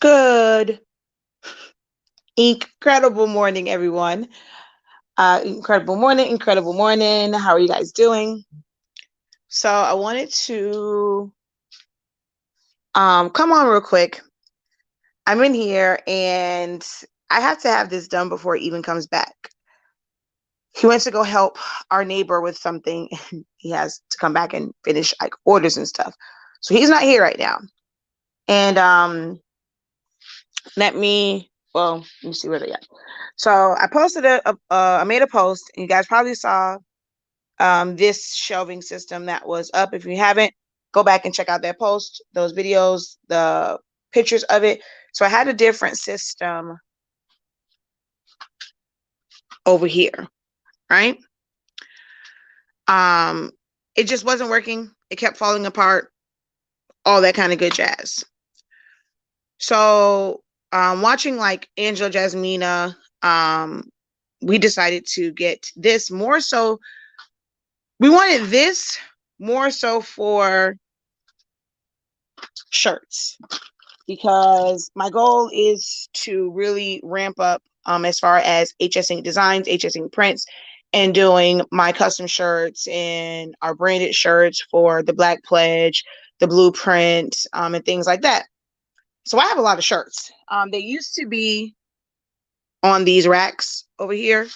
Good, incredible morning, everyone. Incredible morning, incredible morning. How are you guys doing? So I wanted to come on real quick. I'm in here and I have to have this done before he even comes back. He went to go help our neighbor with something. He has to come back and finish like orders and stuff. So he's not here right now. And let me see where they at. So I posted I made a post, and you guys probably saw this shelving system that was up. If you haven't, go back and check out that post, those videos, the pictures of it. So I had a different system over here, right? Um, it just wasn't working. It kept falling apart, all that kind of good jazz. So watching like Angela Jasmina, we decided to get this more so. We wanted this more so for shirts because my goal is to really ramp up as far as HS Ink Designs, HS Ink Prints, and doing my custom shirts and our branded shirts for the Black Pledge, the Blueprint, and things like that. So I have a lot of shirts. They used to be on these racks over here,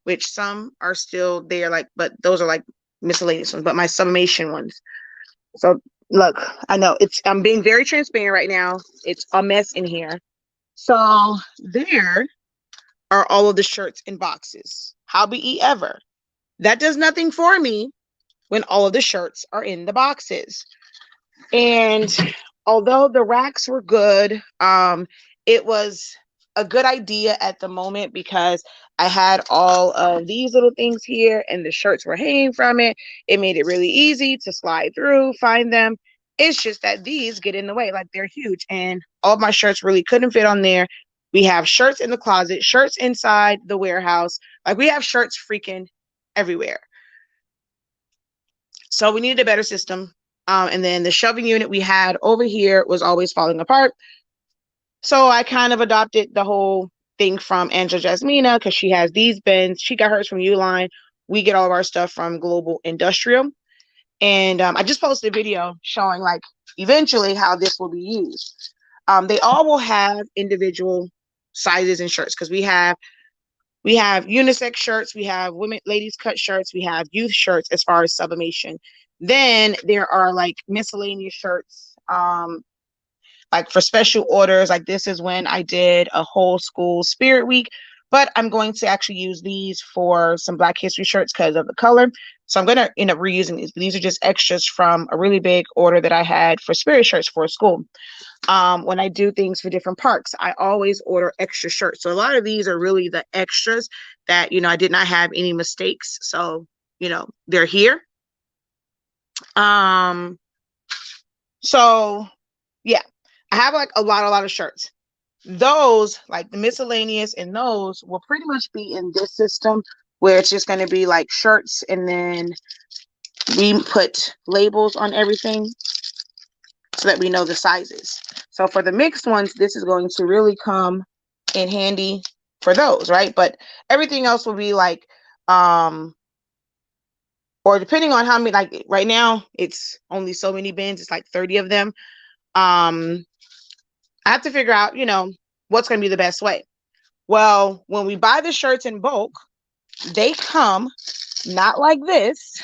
which some are still there, like, but those are like miscellaneous ones, but my summation ones. So look, I know I'm being very transparent right now. It's a mess in here. So there are all of the shirts in boxes. How be ever. That does nothing for me when all of the shirts are in the boxes. And although the racks were good, it was a good idea at the moment because I had all of these little things here and the shirts were hanging from it. It made it really easy to slide through, find them. It's just that these get in the way, like they're huge, and all of my shirts really couldn't fit on there. We have shirts in the closet, shirts inside the warehouse. Like we have shirts freaking everywhere. So we needed a better system. And then the shelving unit we had over here was always falling apart. So I kind of adopted the whole thing from Angela Jasmina because she has these bins. She got hers from Uline. We get all of our stuff from Global Industrial. And I just posted a video showing like eventually how this will be used. They all will have individual sizes and shirts because we have unisex shirts, we have women, ladies cut shirts, we have youth shirts as far as sublimation. Then there are like miscellaneous shirts, like for special orders. Like this is when I did a whole school spirit week, but I'm going to actually use these for some Black History shirts because of the color. So I'm going to end up reusing these. But these are just extras from a really big order that I had for spirit shirts for a school. When I do things for different parks, I always order extra shirts. So a lot of these are really the extras that, I did not have any mistakes. So, they're here. Um, so yeah, I have like a lot of shirts. Those, like the miscellaneous and those will pretty much be in this system where it's just going to be like shirts and then we put labels on everything so that we know the sizes. So for the mixed ones, this is going to really come in handy for those, right? But everything else will be like, or depending on how many, like right now, it's only so many bins. It's like 30 of them. I have to figure out, what's going to be the best way. Well, when we buy the shirts in bulk, they come not like this.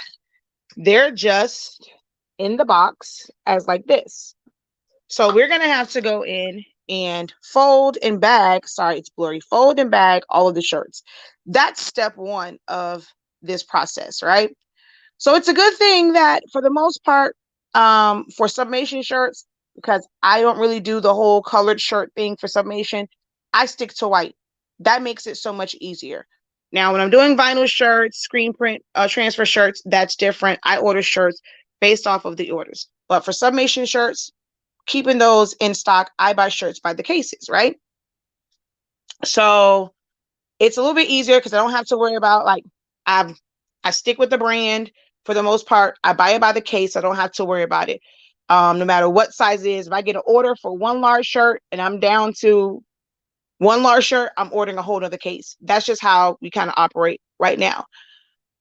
They're just in the box as like this. So we're going to have to go in and fold and bag. Sorry, it's blurry. Fold and bag all of the shirts. That's step one of this process, right? So it's a good thing that for the most part, for sublimation shirts, because I don't really do the whole colored shirt thing for sublimation, I stick to white. That makes it so much easier. Now, when I'm doing vinyl shirts, screen print, transfer shirts, that's different. I order shirts based off of the orders. But for sublimation shirts, keeping those in stock, I buy shirts by the cases, right? So it's a little bit easier because I don't have to worry about like I stick with the brand for the most part. I buy it by the case. I don't have to worry about it. No matter what size it is, if I get an order for one large shirt and I'm down to one large shirt, I'm ordering a whole other case. That's just how we kind of operate right now.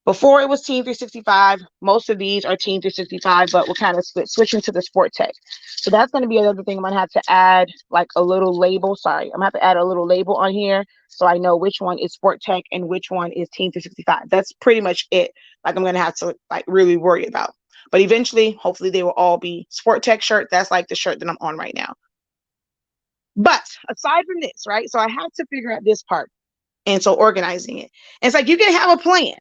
Before it was Team 365, most of these are Team 365, but we're kind of switching to the Sport Tech. So that's going to be another thing. I'm going to have to add like a little label. Sorry, I'm going to have to add a little label on here so I know which one is Sport Tech and which one is Team 365. That's pretty much it. Like I'm going to have to like really worry about. But eventually, hopefully they will all be Sport Tech shirt. That's like the shirt that I'm on right now. But aside from this, right? So I have to figure out this part. And so organizing it. And it's like you can have a plan.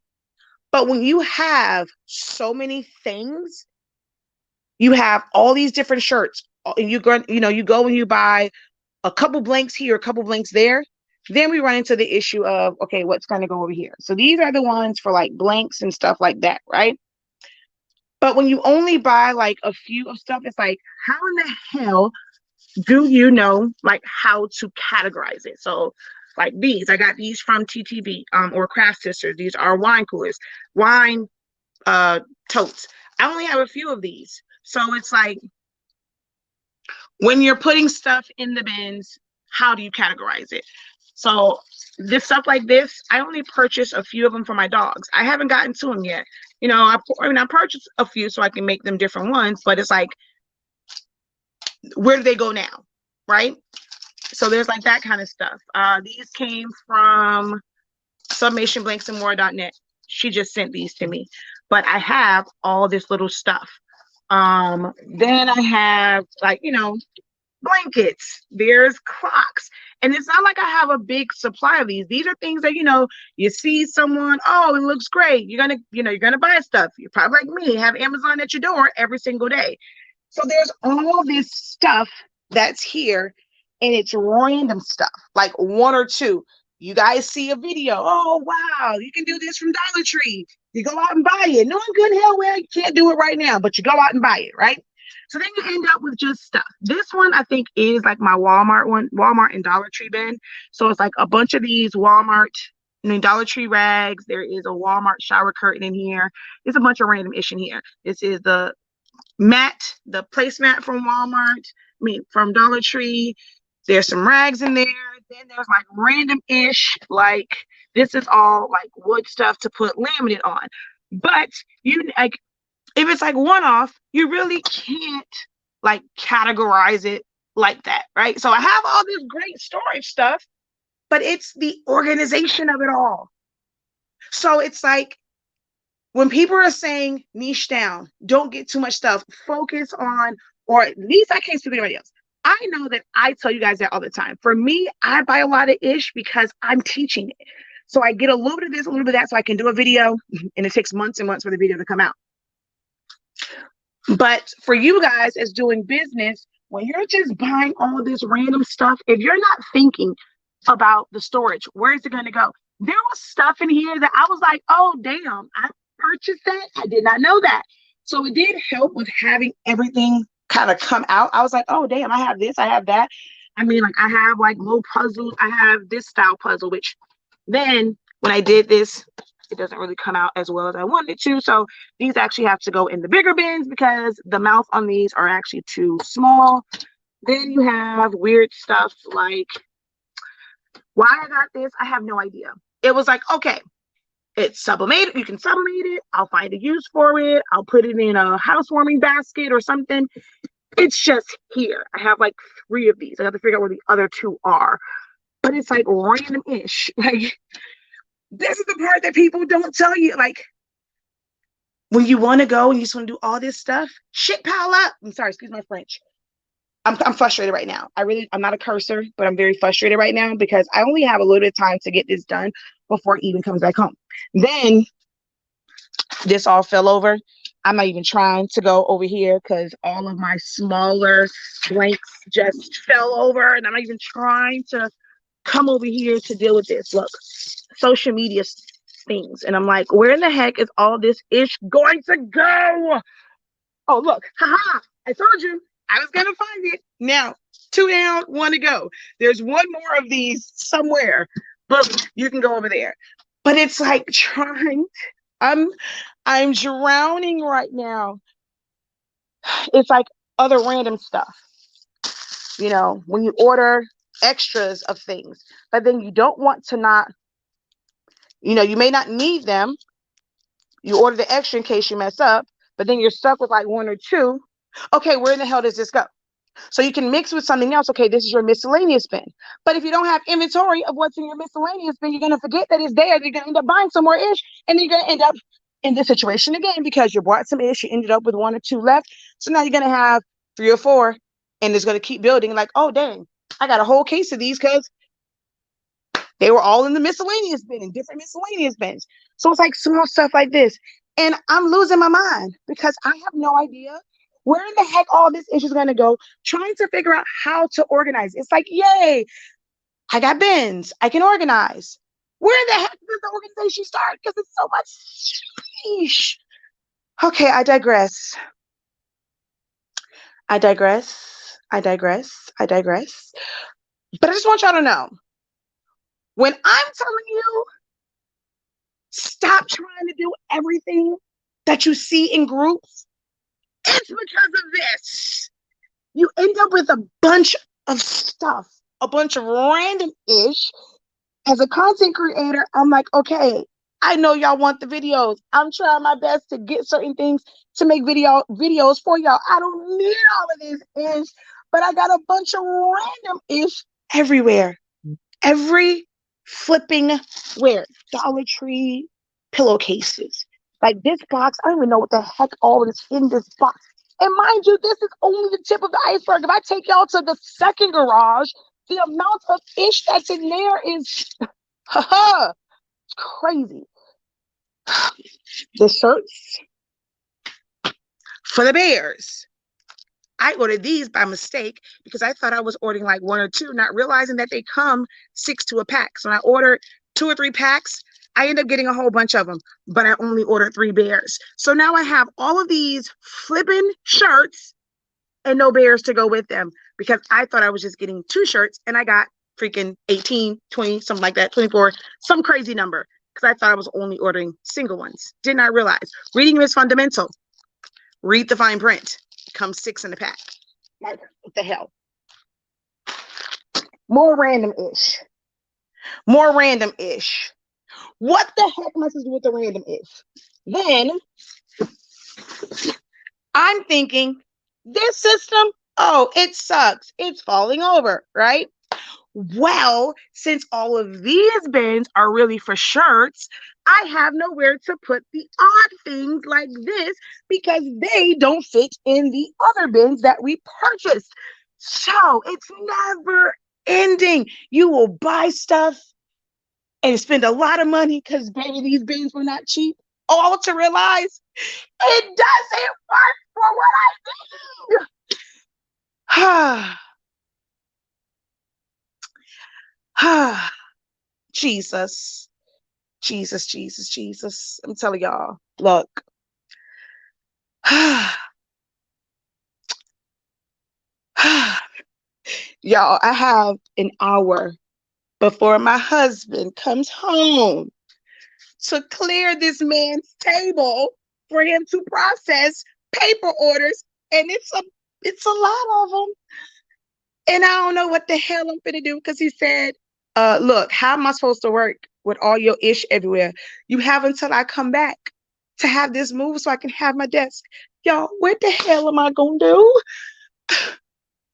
But when you have so many things, you have all these different shirts, and you go and you buy a couple blanks here, a couple blanks there. Then we run into the issue of, okay, what's going to go over here? So these are the ones for like blanks and stuff like that, right? But when you only buy like a few of stuff, it's like, how in the hell do you know like how to categorize it? So like these, I got these from TTB or Craft Sisters. These are wine coolers, wine totes. I only have a few of these. So it's like when you're putting stuff in the bins, how do you categorize it? So this stuff like this, I only purchased a few of them for my dogs. I haven't gotten to them yet. I purchased a few so I can make them different ones, but it's like, where do they go now? Right? So there's like that kind of stuff. These came from submationblanksandmore.net. She just sent these to me, but I have all this little stuff. Then I have like, blankets, there's clocks. And it's not like I have a big supply of these. These are things that, you see someone, oh, it looks great. You're gonna buy stuff. You're probably like me, have Amazon at your door every single day. So there's all this stuff that's here, and it's random stuff, like one or two. You guys see a video. Oh, wow, you can do this from Dollar Tree. You go out and buy it. No one good hell well, you can't do it right now, but you go out and buy it, right? So then you end up with just stuff. This one, I think, is like my Walmart and Dollar Tree bin. So it's like a bunch of these Dollar Tree rags. There is a Walmart shower curtain in here. There's a bunch of random ish in here. This is the placemat from Walmart, from Dollar Tree. There's some rags in there. Then there's like random ish, like this is all like wood stuff to put laminate on. But if it's like one off, you really can't like categorize it like that, right? So I have all this great storage stuff, but it's the organization of it all. So it's like, when people are saying niche down, don't get too much stuff, focus on, or at least I can't speak to anybody else. I know that I tell you guys that all the time. For me, I buy a lot of ish because I'm teaching it. So I get a little bit of this, a little bit of that, so I can do a video, and it takes months and months for the video to come out. But for you guys as doing business, when you're just buying all this random stuff, if you're not thinking about the storage, where is it going to go? There was stuff in here that I was like, oh, damn, I purchased that. I did not know that. So it did help with having everything kind of come out. I was like, oh, damn, I have this, I have that. I have like little puzzles. I have this style puzzle, which then when I did this, it doesn't really come out as well as I wanted to. So these actually have to go in the bigger bins because the mouth on these are actually too small. Then you have weird stuff like, why I got this, I have no idea. It was like, okay, it's sublimated. You can sublimate it. I'll find a use for it. I'll put it in a housewarming basket or something. It's just here. I have like 3 of these. I have to figure out where the other 2 are. But it's like random-ish. Like, this is the part that people don't tell you. Like, when you want to go and you just want to do all this stuff, shit pile up. I'm sorry, excuse my French. I'm frustrated right now. I'm not a cursor, but I'm very frustrated right now because I only have a little bit of time to get this done before it even comes back home. Then this all fell over. I'm not even trying to go over here because all of my smaller blanks just fell over, and I'm not even trying to come over here to deal with this. Look, social media things. And I'm like, where in the heck is all this ish going to go? Oh, look, haha, I told you. I was going to find it. Now, 2 down, 1 to go. There's 1 more of these somewhere. But you can go over there. But it's like I'm drowning right now. It's like other random stuff. You know, when you order extras of things, but then you don't want to not, you know, you may not need them. You order the extra in case you mess up, but then you're stuck with like one or two. Okay, where in the hell does this go? So you can mix with something else. Okay, this is your miscellaneous bin. But if you don't have inventory of what's in your miscellaneous bin, you're going to forget that it's there. You're going to end up buying some more ish. And then you're going to end up in this situation again because you bought some ish. You ended up with one or two left. So now you're going to have 3 or 4. And it's going to keep building like, oh, dang, I got a whole case of these because they were all in the miscellaneous bin, in different miscellaneous bins. So it's like small stuff like this. And I'm losing my mind because I have no idea where in the heck all this issue is going to go, trying to figure out how to organize. It's like, yay, I got bins. I can organize. Where the heck does the organization start? Because it's so much. Sheesh. Okay, I digress. I digress. I digress. I digress. But I just want y'all to know, when I'm telling you, stop trying to do everything that you see in groups, it's because of this. You end up with a bunch of stuff, a bunch of random ish. As a content creator, I'm like, okay, I know y'all want the videos. I'm trying my best to get certain things to make videos for y'all. I don't need all of this ish, but I got a bunch of random ish everywhere. Every flipping where? Dollar Tree pillowcases. Like this box, I don't even know what the heck all is in this box. And mind you, this is only the tip of the iceberg. If I take y'all to the second garage, the amount of ish that's in there is crazy. The shirts for the bears. I ordered these by mistake because I thought I was ordering like 1 or 2, not realizing that they come 6 to a pack. So when I ordered 2 or 3 packs, I ended up getting a whole bunch of them, but I only ordered 3 bears. So now I have all of these flipping shirts and no bears to go with them because I thought I was just getting 2 shirts and I got freaking 18, 20, something like that, 24, some crazy number because I thought I was only ordering single ones. Did not realize. Reading is fundamental. Read the fine print. It comes 6 in a pack. Like, what the hell? More random-ish. More random-ish. What the heck am I supposed to do with the random-ish? Then, I'm thinking, this system, oh, it sucks. It's falling over, right? Well, since all of these bins are really for shirts, I have nowhere to put the odd things like this because they don't fit in the other bins that we purchased. So it's never ending. You will buy stuff and spend a lot of money because, baby, these bins were not cheap. All to realize it doesn't work for what I need. Jesus. Jesus, Jesus, Jesus. I'm telling y'all, look. Y'all, I have an hour before my husband comes home to clear this man's table for him to process paper orders. And it's a lot of them. And I don't know what the hell I'm gonna do because he said, look, how am I supposed to work with all your ish everywhere? You have until I come back to have this move so I can have my desk. Y'all, what the hell am I gonna do?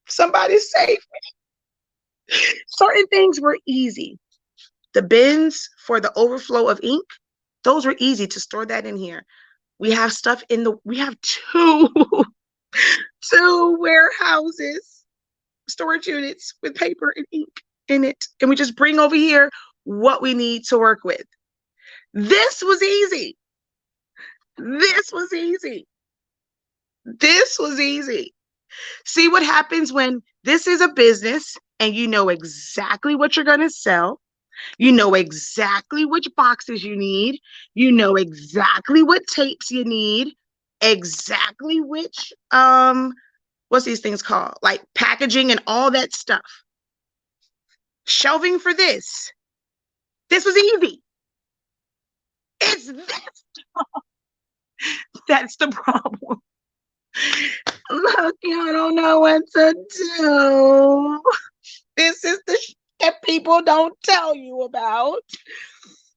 Somebody save me. Certain things were easy. The bins for the overflow of ink, those were easy to store that in here. We have stuff we have two warehouses, storage units with paper and ink in it. And we just bring over here what we need to work with. This was easy. This was easy. This was easy. See what happens when this is a business and you know exactly what you're going to sell. You know exactly which boxes you need. You know exactly what tapes you need. Exactly which, what's these things called? Like packaging and all that stuff. Shelving for this. This was easy. It's this. That's the problem. Look, you don't know what to do. This is the that people don't tell you about.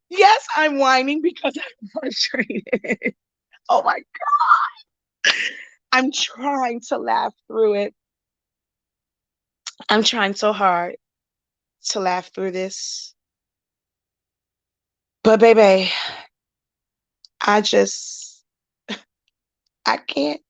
Yes, I'm whining because I'm frustrated. Oh my God. I'm trying to laugh through it. I'm trying so hard to laugh through this. But baby, I just I can't.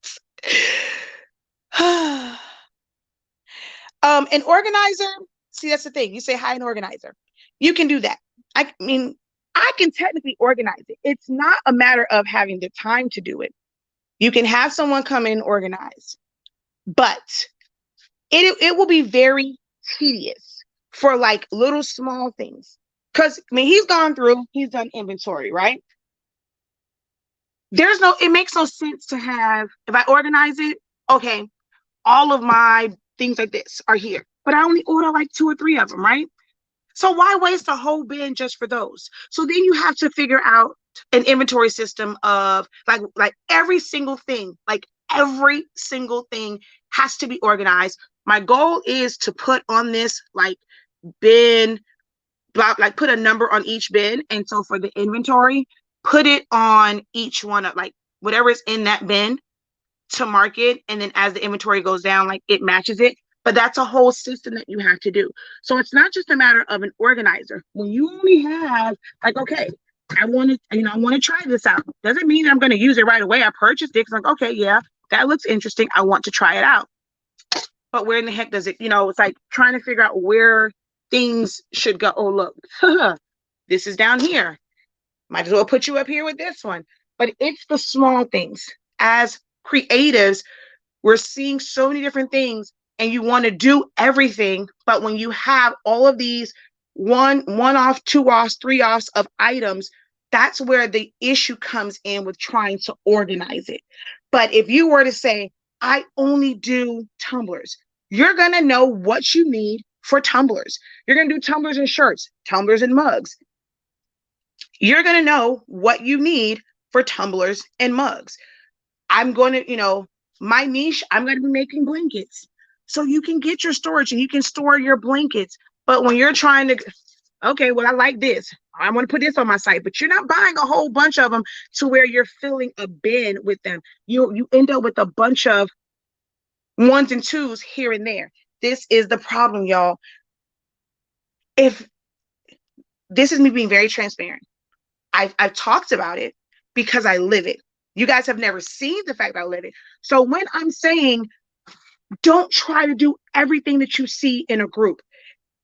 An organizer, see, that's the thing. You say hi, an organizer. You can do that. I mean, I can technically organize it. It's not a matter of having the time to do it. You can have someone come in and organize, but it will be very tedious for like little small things. Because I mean, he's gone through, he's done inventory, right? It makes no sense to have, if I organize it, okay, all of my things like this are here, but I only order like two or three of them, right? So why waste a whole bin just for those? So then you have to figure out an inventory system of like every single thing has to be organized. My goal is to put on this like bin, like put a number on each bin. And so for the inventory, put it on each one of like whatever is in that bin to mark it. And then as the inventory goes down, like it matches it. But that's a whole system that you have to do. So it's not just a matter of an organizer. When you only have like, okay, I want to try this out. Doesn't mean that I'm going to use it right away. I purchased it because I'm like, okay, yeah, that looks interesting. I want to try it out. But where in the heck does it, it's like trying to figure out where things should go. Oh, look, this is down here. Might as well put you up here with this one. But it's the small things. As creatives, we're seeing so many different things and you want to do everything. But when you have all of these one off, two offs, three offs of items, that's where the issue comes in with trying to organize it. But if you were to say, I only do tumblers, you're going to know what you need for tumblers. You're going to do tumblers and shirts, tumblers and mugs. You're going to know what you need for tumblers and mugs. I'm going to, my niche, I'm going to be making blankets. So you can get your storage and you can store your blankets. But when you're trying to, okay, well, I like this. I want to put this on my site, but you're not buying a whole bunch of them to where you're filling a bin with them. You end up with a bunch of ones and twos here and there. This is the problem, y'all. If this is me being very transparent, I've talked about it because I live it. You guys have never seen the fact that I live it. So when I'm saying don't try to do everything that you see in a group,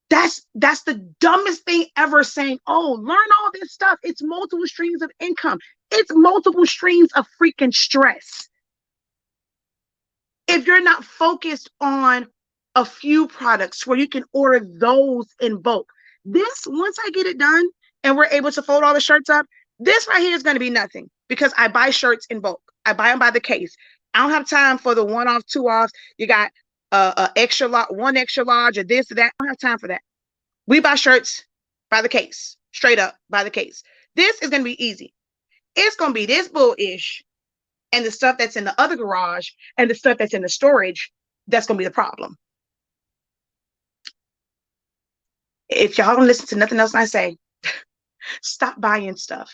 that's the dumbest thing ever, saying, oh, learn all this stuff. It's multiple streams of income. It's multiple streams of freaking stress. If you're not focused on a few products where you can order those in bulk, once I get it done and we're able to fold all the shirts up, this right here is going to be nothing because I buy shirts in bulk. I buy them by the case. I don't have time for the one off, two offs. You got extra large, one extra large, or this or that. I don't have time for that. We buy shirts by the case, straight up by the case. This is going to be easy. It's going to be this bullish and the stuff that's in the other garage and the stuff that's in the storage. That's going to be the problem. If y'all don't listen to nothing else I say, stop buying stuff.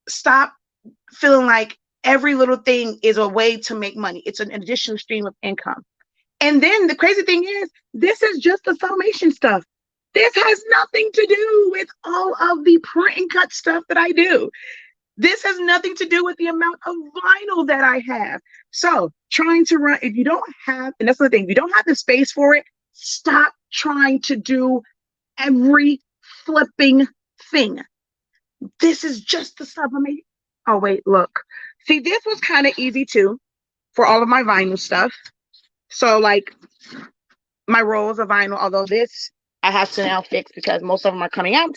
Stop feeling like every little thing is a way to make money. It's an additional stream of income. And then the crazy thing is, this is just the Filmation stuff. This has nothing to do with all of the print and cut stuff that I do. This has nothing to do with the amount of vinyl that I have. So trying to run, if you don't have, and that's the thing, if you don't have the space for it, stop trying to do every flipping thing. This is just the sublimation. Oh, wait, look. See, this was kind of easy too for all of my vinyl stuff. So like my rolls of vinyl, although this I have to now fix because most of them are coming out.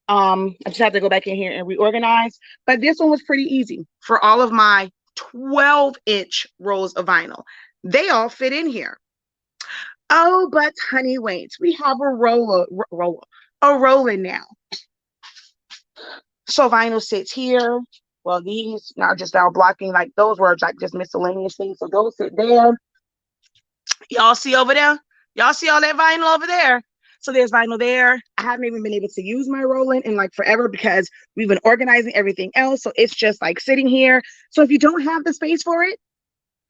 I just have to go back in here and reorganize. But this one was pretty easy for all of my 12-inch rolls of vinyl. They all fit in here. Oh, but honey, wait, we have a rolling now. So vinyl sits here. Well, these are just now blocking like those words, like just miscellaneous things. So those sit there. Y'all see over there? Y'all see all that vinyl over there? So there's vinyl there. I haven't even been able to use my Roland in like forever because we've been organizing everything else. So it's just like sitting here. So if you don't have the space for it,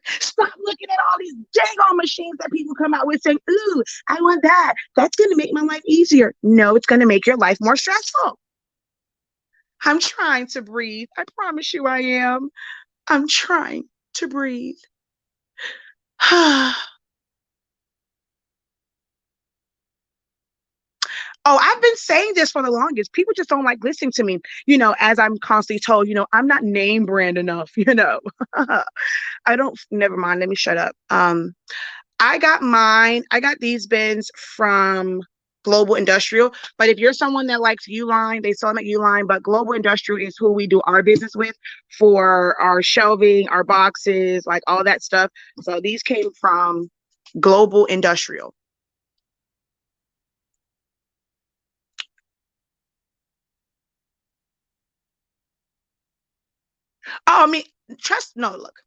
stop looking at all these dang on machines that people come out with saying, ooh, I want that. That's going to make my life easier. No, it's going to make your life more stressful. I'm trying to breathe. I promise you I am. I'm trying to breathe. Oh, I've been saying this for the longest. People just don't like listening to me, as I'm constantly told, I'm not name brand enough, I don't, never mind. Let me shut up. I got these bins from Global Industrial, but if you're someone that likes Uline, they sell them at Uline, but Global Industrial is who we do our business with for our shelving, our boxes, like all that stuff. So these came from Global Industrial. Oh, I mean, no, look,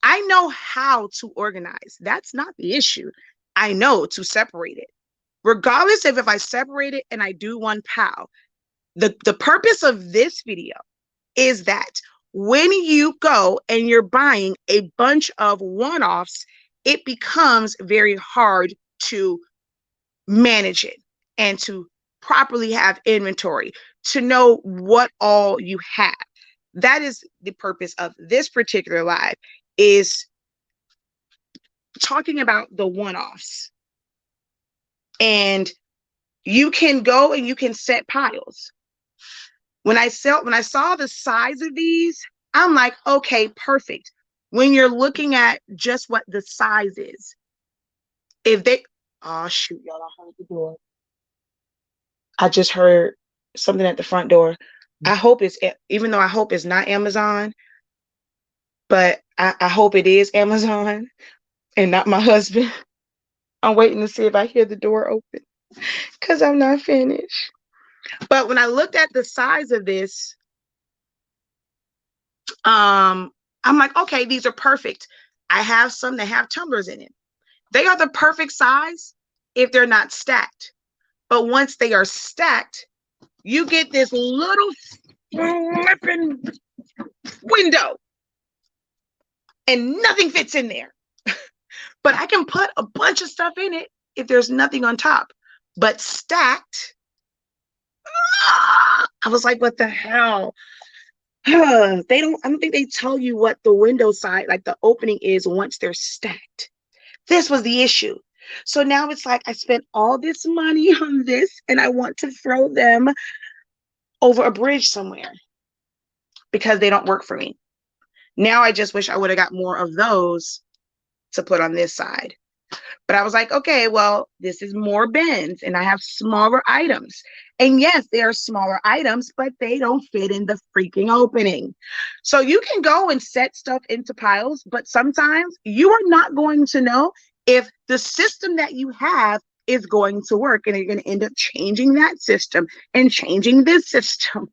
I know how to organize. That's not the issue. I know to separate it. Regardless of if I separate it and I do one POW, the purpose of this video is that when you go and you're buying a bunch of one-offs, it becomes very hard to manage it and to properly have inventory, to know what all you have. That is the purpose of this particular live, is talking about the one-offs. And you can go and you can set piles. When I saw the size of these, I'm like, okay, perfect. When you're looking at just what the size is, if they, oh shoot, y'all, I heard the door. I just heard something at the front door. I hope it's, even though I hope it's not Amazon, but I hope it is Amazon and not my husband. I'm waiting to see if I hear the door open because I'm not finished. But when I looked at the size of this, I'm like, okay, these are perfect. I have some that have tumblers in it. They are the perfect size if they're not stacked. But once they are stacked, you get this little flipping window and nothing fits in there. But I can put a bunch of stuff in it if there's nothing on top. But stacked, I was like, what the hell? I don't think they tell you what the window side, like the opening is once they're stacked. This was the issue. So now it's like I spent all this money on this and I want to throw them over a bridge somewhere because they don't work for me. Now I just wish I would have got more of those to put on this side. But I was like, okay, well, this is more bins and I have smaller items. And yes, they are smaller items, but they don't fit in the freaking opening. So you can go and set stuff into piles, but sometimes you are not going to know if the system that you have is going to work, and you're going to end up changing that system and changing this system.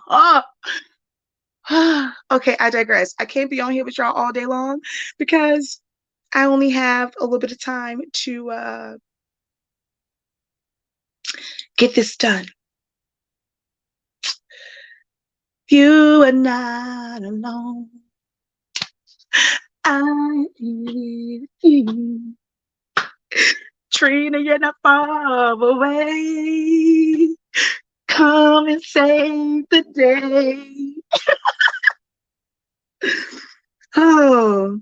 Oh. Okay, I digress. I can't be on here with y'all all day long because I only have a little bit of time to get this done. You are not alone. I need you. Trina, you're not far away. Come and save the day. Oh.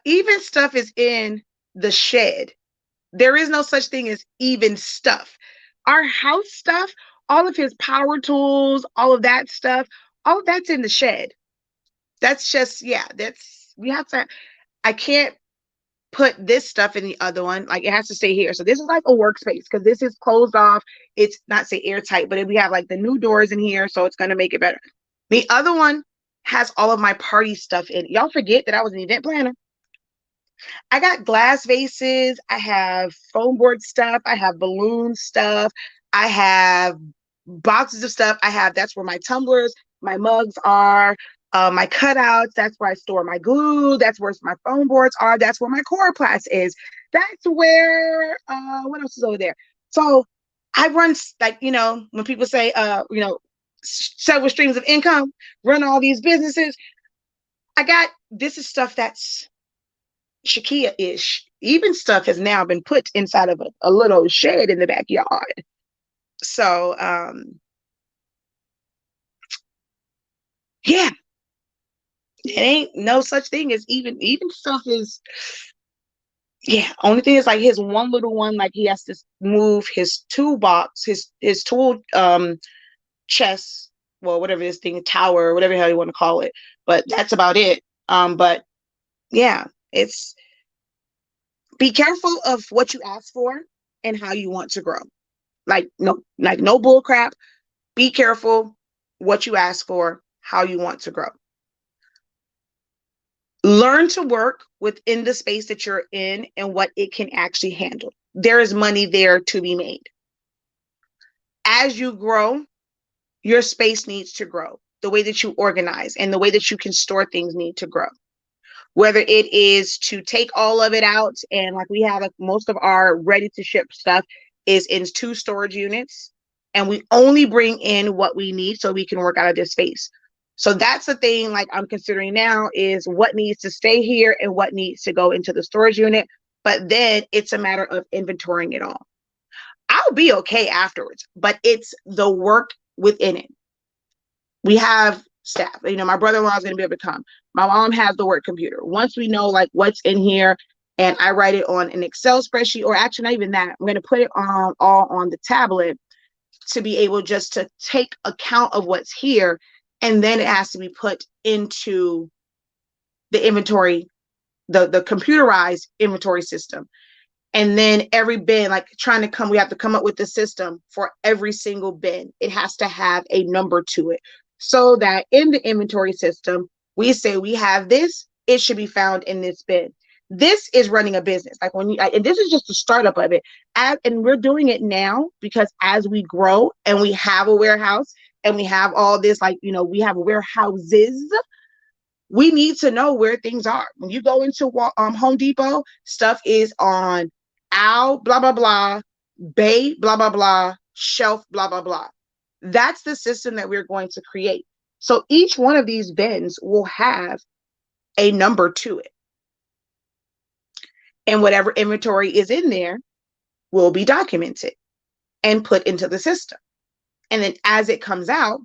Even stuff is in the shed. There is no such thing as even stuff. Our house stuff, all of his power tools, all of that stuff, all of that's in the shed. That's just, yeah, we have to, I can't put this stuff in the other one. Like it has to stay here. So this is like a workspace because this is closed off. It's not say airtight, but we have like the new doors in here. So it's going to make it better. The other one has all of my party stuff in it. Y'all forget that I was an event planner. I got glass vases. I have foam board stuff. I have balloon stuff. I have boxes of stuff I have. That's where my tumblers, my mugs are, my cutouts. That's where I store my glue. That's where my foam boards are. That's where my Coroplast is. That's where, what else is over there? So I run, like, when people say, several streams of income, run all these businesses. This is stuff that's Shakia-ish. Even stuff has now been put inside of a little shed in the backyard. So, yeah, it ain't no such thing as even stuff is, yeah. Only thing is, like, his one little one, like, he has to move his toolbox, his tool chest, well, whatever this thing, tower, whatever the hell you want to call it. But that's about it. But yeah, it's, be careful of what you ask for and how you want to grow. Like no bull crap. Be careful what you ask for, how you want to grow. Learn to work within the space that you're in and what it can actually handle. There is money there to be made. As you grow, your space needs to grow. The way that you organize and the way that you can store things need to grow. Whether it is to take all of it out, and like we have, like, most of our ready to ship stuff is in 2 storage units, and we only bring in what we need so we can work out of this space. So that's the thing, like, I'm considering now is what needs to stay here and what needs to go into the storage unit. But then it's a matter of inventorying it all. I'll be okay afterwards, but it's the work within it. We have staff. My brother-in-law is going to be able to come. My mom has the work computer. Once we know, like, what's in here, and I write it on an Excel spreadsheet, or actually not even that, I'm going to put it all on the tablet to be able just to take account of what's here. And then it has to be put into the inventory, the computerized inventory system. And then every bin, like, we have to come up with the system for every single bin. It has to have a number to it, so that in the inventory system, we say we have this, it should be found in this bin. This is running a business. Like, and this is just the startup of it. And we're doing it now because as we grow and we have a warehouse and we have all this, like, we have warehouses, we need to know where things are. When you go into Home Depot, stuff is on aisle, blah, blah, blah, bay, blah, blah, blah, shelf, blah, blah, blah. That's the system that we're going to create. So each one of these bins will have a number to it. And whatever inventory is in there will be documented and put into the system. And then as it comes out,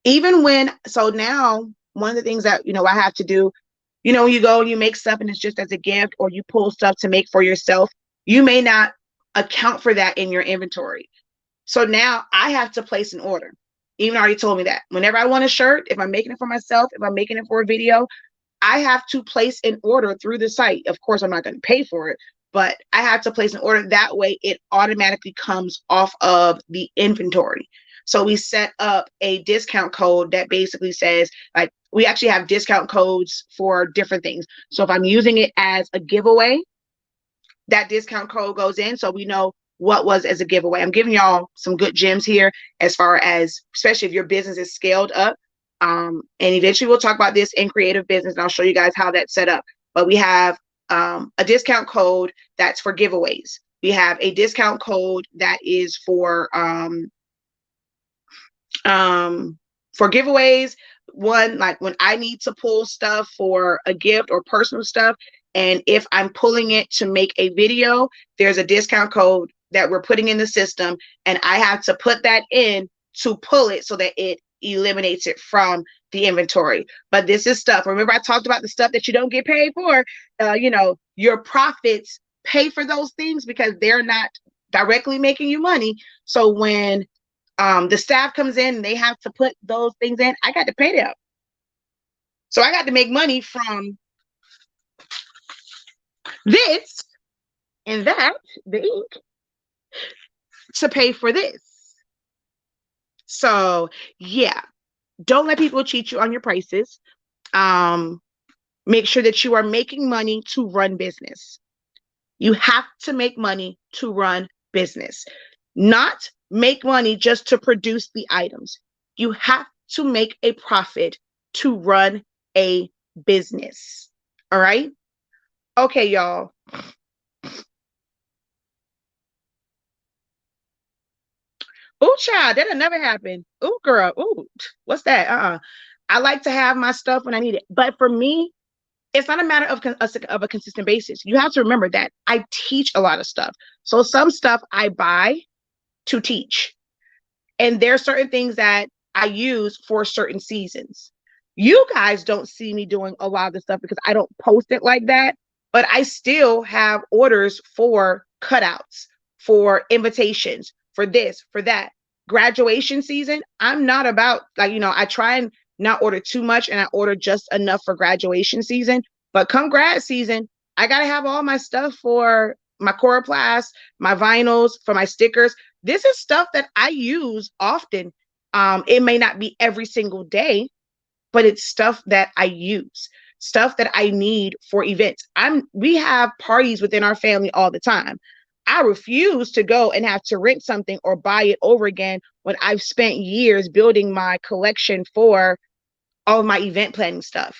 so now one of the things that, I have to do, when you go and you make stuff and it's just as a gift, or you pull stuff to make for yourself, you may not account for that in your inventory. So now I have to place an order. Even already told me that whenever I want a shirt, if I'm making it for myself, if I'm making it for a video, I have to place an order through the site. Of course, I'm not going to pay for it, but I have to place an order. That way it automatically comes off of the inventory. So we set up a discount code that basically says, like, we actually have discount codes for different things. So if I'm using it as a giveaway, that discount code goes in, so we know what was as a giveaway. I'm giving y'all some good gems here, as far as, especially if your business is scaled up. And eventually we'll talk about this in creative business, and I'll show you guys how that's set up. But we have a discount code that's for giveaways. We have a discount code that is for giveaways. One, like when I need to pull stuff for a gift or personal stuff, and if I'm pulling it to make a video, there's a discount code that we're putting in the system, and I have to put that in to pull it so that it eliminates it from the inventory. But this is stuff, remember I talked about the stuff that you don't get paid for. Your profits pay for those things because they're not directly making you money. So when the staff comes in and they have to put those things in, I got to pay them. So I got to make money from this and that, the ink, to pay for this. So yeah, don't let people cheat you on your prices. Make sure that you are making money to run business. You have to make money to run business, not make money just to produce the items. You have to make a profit to run a business. All right. Okay, y'all. Oh, child, that'll never happen. Oh, girl. Oh, what's that? I like to have my stuff when I need it. But for me, it's not a matter of a consistent basis. You have to remember that I teach a lot of stuff. So some stuff I buy to teach. And there are certain things that I use for certain seasons. You guys don't see me doing a lot of the stuff because I don't post it like that, but I still have orders for cutouts, for invitations, for this, for that. Graduation season, I'm not about like, I try and not order too much and I order just enough for graduation season. But come grad season, I got to have all my stuff for my coroplast, my vinyls, for my stickers. This is stuff that I use often. It may not be every single day, but it's stuff that I use, stuff that I need for events. We have parties within our family all the time. I refuse to go and have to rent something or buy it over again when I've spent years building my collection for all of my event planning stuff.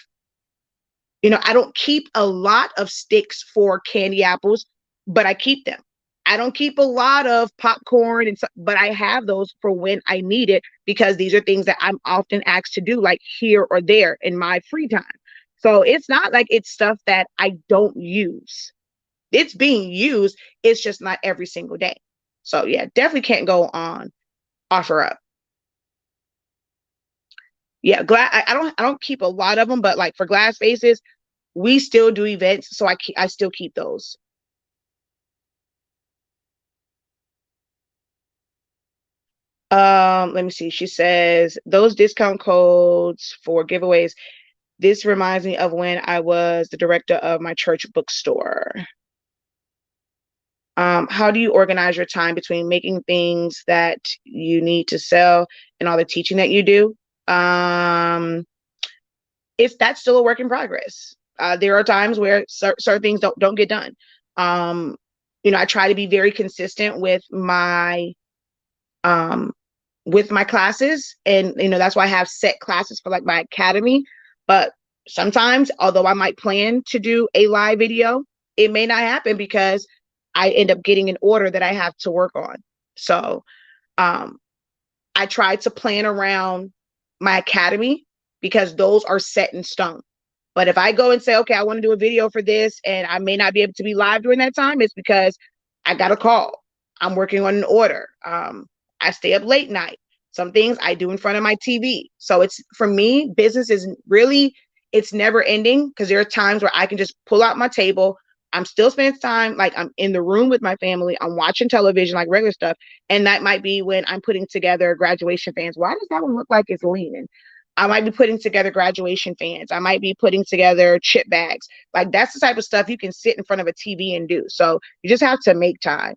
I don't keep a lot of sticks for candy apples, but I keep them. I don't keep a lot of popcorn but I have those for when I need it because these are things that I'm often asked to do, like here or there in my free time. So it's not like it's stuff that I don't use. It's being used. It's just not every single day. So yeah, definitely can't go on OfferUp. Yeah, I don't keep a lot of them, but like for glass vases, we still do events, so I still keep those. Let me see. She says those discount codes for giveaways. This reminds me of when I was the director of my church bookstore. How do you organize your time between making things that you need to sell and all the teaching that you do? If that's still a work in progress. There are times where certain things don't get done. Um, I try to be very consistent um, with my classes, and that's why I have set classes for like my academy. But sometimes, although I might plan to do a live video, it may not happen because I end up getting an order that I have to work on. So um, I try to plan around my academy because those are set in stone. But if I go and say, okay, I want to do a video for this and I may not be able to be live during that time, it's because I got a call. I'm working on an order. I stay up late night. Some things I do in front of my TV. So it's for me, business is really, it's never ending because there are times where I can just pull out my table. I'm still spending time, like I'm in the room with my family. I'm watching television, like regular stuff. And that might be when I'm putting together graduation fans. Why does that one look like it's leaning? I might be putting together graduation fans. I might be putting together chip bags. Like that's the type of stuff you can sit in front of a TV and do. So you just have to make time.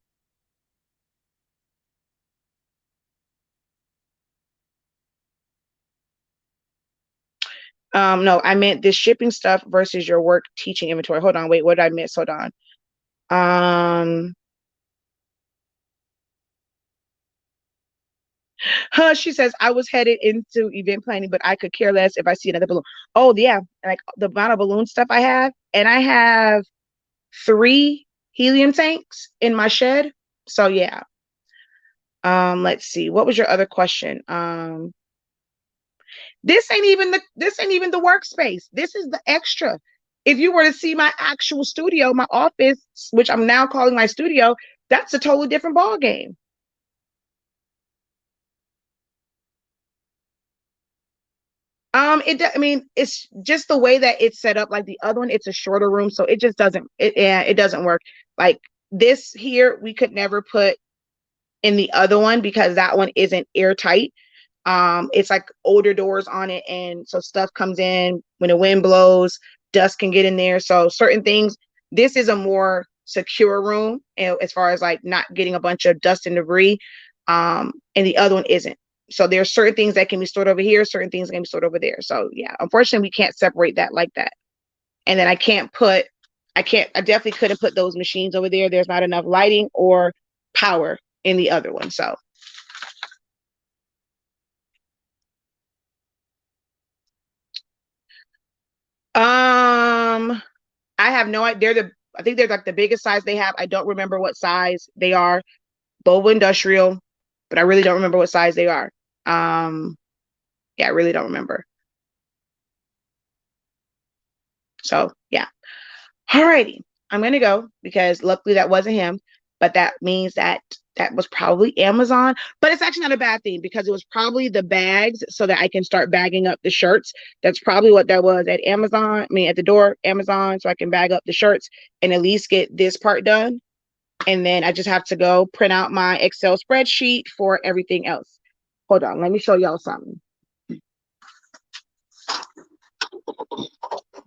No, I meant the shipping stuff versus your work teaching inventory. Hold on, wait, what did I miss? Hold on. Um, she says I was headed into event planning, but I could care less if I see another balloon. Oh yeah, like the amount of balloon stuff I have, and I have 3 helium tanks in my shed. So yeah. Let's see. What was your other question? This ain't even the workspace. This is the extra. If you were to see my actual studio, my office, which I'm now calling my studio, that's a totally different ball game. I mean, it's just the way that it's set up. Like the other one, it's a shorter room, so it just doesn't. It doesn't work. Like this here, we could never put in the other one because that one isn't airtight. It's like older doors on it, and so stuff comes in when the wind blows, dust can get in there. So certain things, this is a more secure room as far as like not getting a bunch of dust and debris. And the other one isn't. So there are certain things that can be stored over here, certain things can be stored over there. So yeah, unfortunately, we can't separate that like that. And then I definitely couldn't put those machines over there. There's not enough lighting or power in the other one. So I have no idea. I think they're like the biggest size they have. I don't remember what size they are. Boba Industrial, but I really don't remember what size they are. Yeah, I really don't remember. So yeah. Alrighty. I'm gonna go because luckily that wasn't him, but that means that that was probably Amazon. But it's actually not a bad thing because it was probably the bags so that I can start bagging up the shirts. That's probably what that was at Amazon. I mean, at the door, Amazon, so I can bag up the shirts and at least get this part done. And then I just have to go print out my Excel spreadsheet for everything else. Hold on, let me show y'all something.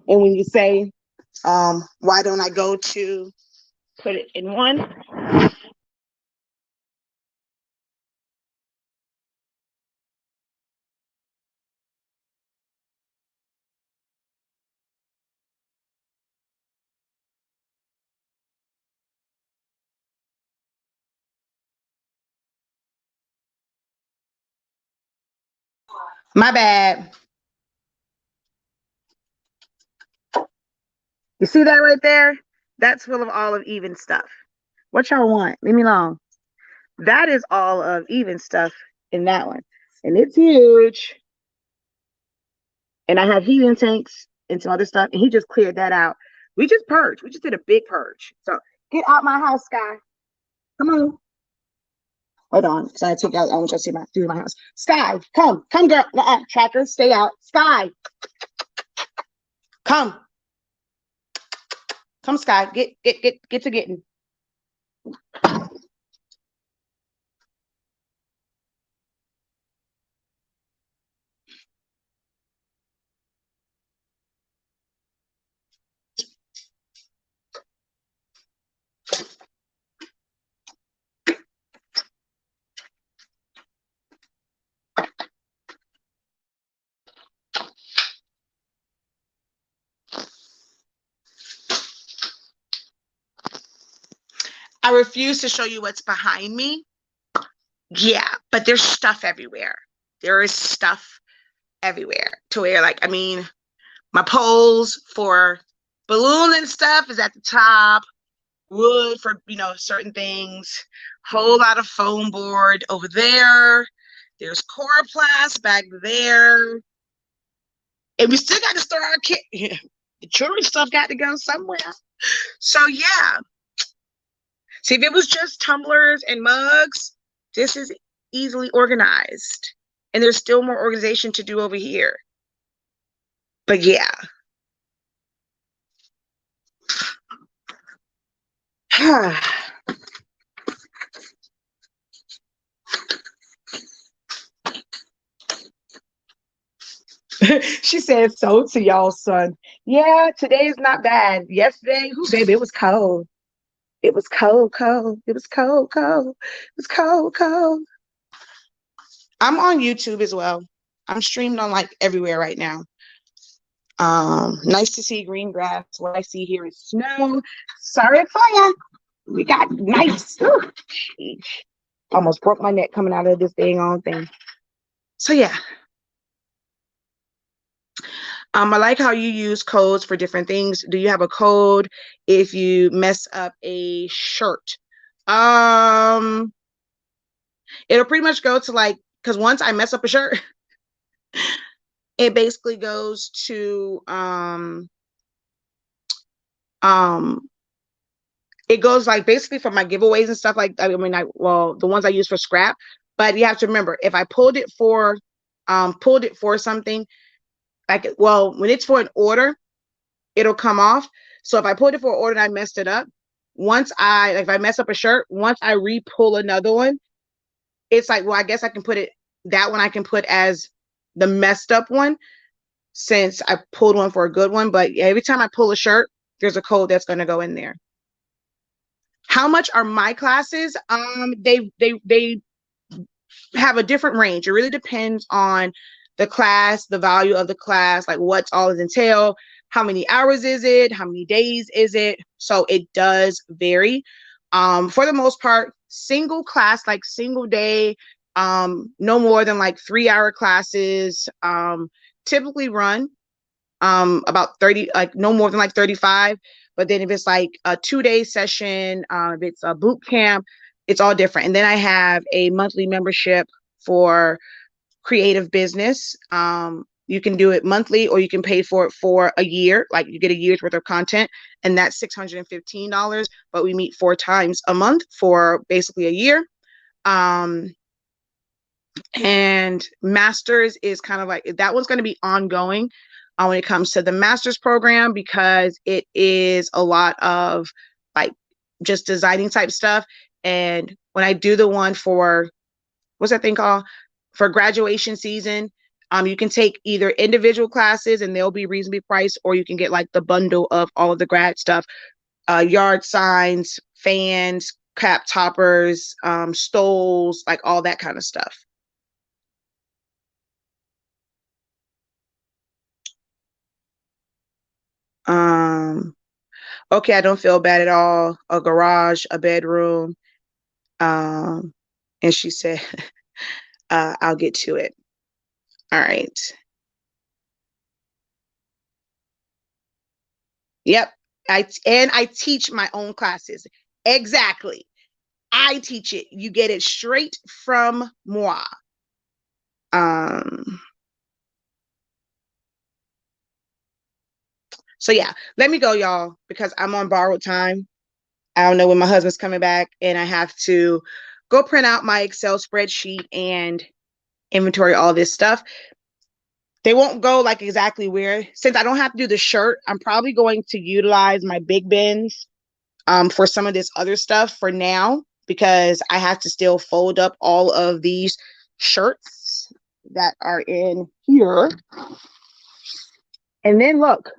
And when you say, why don't I go to put it in one? My bad. You see that right there? That's full of all of Even stuff. What y'all want? Leave me alone. That is all of Even stuff in that one. And it's huge. And I have heating tanks and some other stuff. And he just cleared that out. We just purged. We just did a big purge. So get out my house, Sky. Come on. Hold on. So I took out, I want you to see through my house. Sky, come. Come, girl. Tracker, stay out. Sky. Come. Come, Sky. Get to getting. I refuse to show you what's behind me. Yeah, but there's stuff everywhere. There is stuff everywhere to where, like, I mean, my poles for balloon and stuff is at the top. Wood for, certain things. Whole lot of foam board over there. There's Coroplast back there. And we still got to store our kit. The children's stuff got to go somewhere. So yeah. See, if it was just tumblers and mugs, this is easily organized. And there's still more organization to do over here. But yeah. She said so to y'all, son. Yeah, today is not bad. Yesterday, baby, it was cold. It was cold, cold. It was cold, cold. It was cold, cold. I'm on YouTube as well. I'm streamed on like everywhere right now. Nice to see green grass. What I see here is snow. Sorry for you. We got nice. Ooh, almost broke my neck coming out of this dang on thing. So yeah. I like how you use codes for different things. Do you have a code if you mess up a shirt? It'll pretty much go to like, because once I mess up a shirt, it basically goes to it goes like basically for my giveaways and stuff like, the ones I use for scrap. But you have to remember, if I pulled it for something, like, well, when it's for an order, it'll come off. So if I pulled it for an order and I messed it up, if I mess up a shirt, once I re-pull another one, it's like, well, I guess I can put that one I can put as the messed up one since I pulled one for a good one. But every time I pull a shirt, there's a code that's going to go in there. How much are my classes? They have a different range. It really depends on the class, the value of the class, like what's all it entail, how many hours is it, how many days is it. So it does vary. For the most part, single class, like single day, no more than like 3-hour classes, typically run about 30, like no more than like 35. But then if it's like a 2-day session, if it's a boot camp, it's all different. And then I have a monthly membership for creative business. You can do it monthly or you can pay for it for a year. Like you get a year's worth of content, and that's $615. But we meet 4 times a month for basically a year. And masters is kind of like, that one's going to be ongoing when it comes to the master's program, because it is a lot of like just designing type stuff. And when I do the one for, what's that thing called, for graduation season, you can take either individual classes and they'll be reasonably priced, or you can get like the bundle of all of the grad stuff, yard signs, fans, cap toppers, stoles, like all that kind of stuff. Okay, I don't feel bad at all. A garage, a bedroom. And she said, I'll get to it. All right. Yep. I teach my own classes. Exactly. I teach it. You get it straight from moi. So yeah, let me go, y'all, because I'm on borrowed time. I don't know when my husband's coming back, and I have to go print out my Excel spreadsheet and inventory all this stuff. They won't go like exactly where, since I don't have to do the shirt, I'm probably going to utilize my big bins for some of this other stuff for now, because I have to still fold up all of these shirts that are in here. And then look,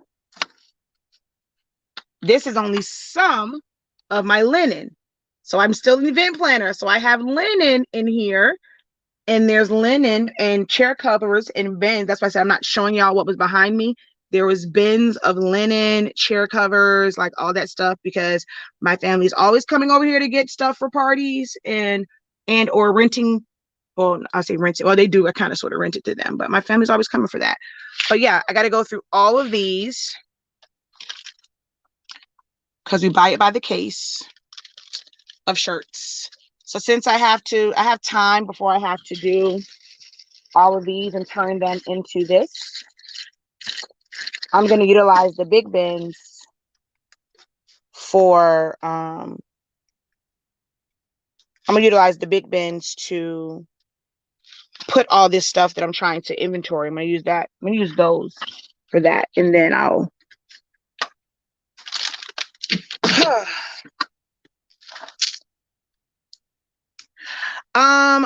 this is only some of my linen. So I'm still an event planner. So I have linen in here, and there's linen and chair covers and bins. That's why I said I'm not showing y'all what was behind me. There was bins of linen, chair covers, like all that stuff, because my family is always coming over here to get stuff for parties and or renting. Well, I say renting. Well, they do. I kind of sort of rent it to them, but my family's always coming for that. But yeah, I got to go through all of these because we buy it by the case of shirts. So since I have time before I have to do all of these and turn them into this, I'm going to utilize the big bins for, I'm going to utilize the big bins to put all this stuff that I'm trying to inventory. I'm going to use that. I'm going to use those for that. And then I'll,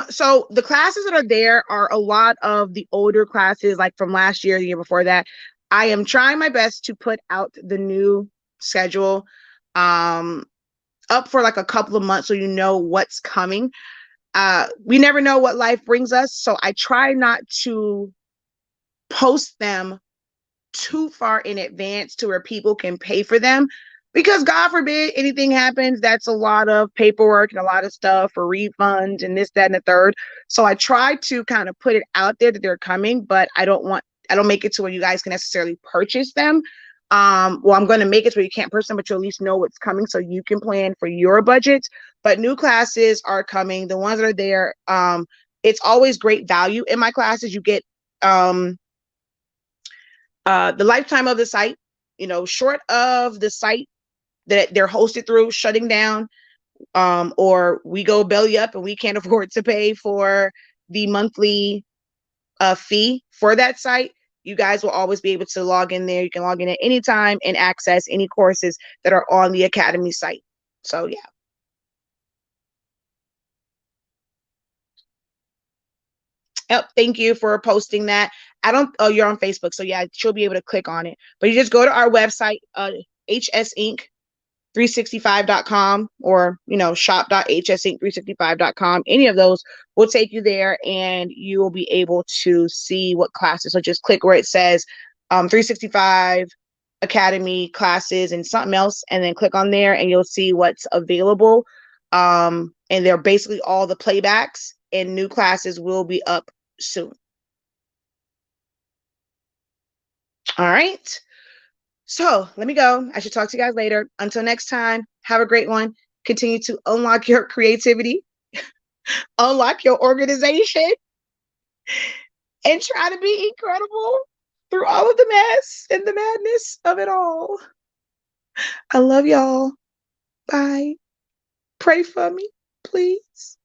so the classes that are there are a lot of the older classes, like from last year, the year before that. I am trying my best to put out the new schedule up for like a couple of months so you know what's coming. We never know what life brings us, so I try not to post them too far in advance to where people can pay for them, because God forbid anything happens, that's a lot of paperwork and a lot of stuff for refunds and this, that, and the third. So I try to kind of put it out there that they're coming, but I don't make it to where you guys can necessarily purchase them. Well, I'm going to make it so you can't purchase them, but you at least know what's coming so you can plan for your budget. But new classes are coming. The ones that are there, it's always great value in my classes. You get the lifetime of the site, short of the site that they're hosted through shutting down, or we go belly up and we can't afford to pay for the monthly fee for that site. You guys will always be able to log in there. You can log in at any time and access any courses that are on the Academy site. So yeah. Yep, thank you for posting that. You're on Facebook, so yeah, she'll be able to click on it. But you just go to our website, hsinc365.com, or shop.hsinc365.com. Any of those will take you there, and you will be able to see what classes. So just click where it says 365 Academy classes and something else, and then click on there, and you'll see what's available. And they're basically all the playbacks, and new classes will be up soon. All right. So let me go. I should talk to you guys later. Until next time, have a great one. Continue to unlock your creativity, unlock your organization, and try to be incredible through all of the mess and the madness of it all. I love y'all. Bye. Pray for me, please.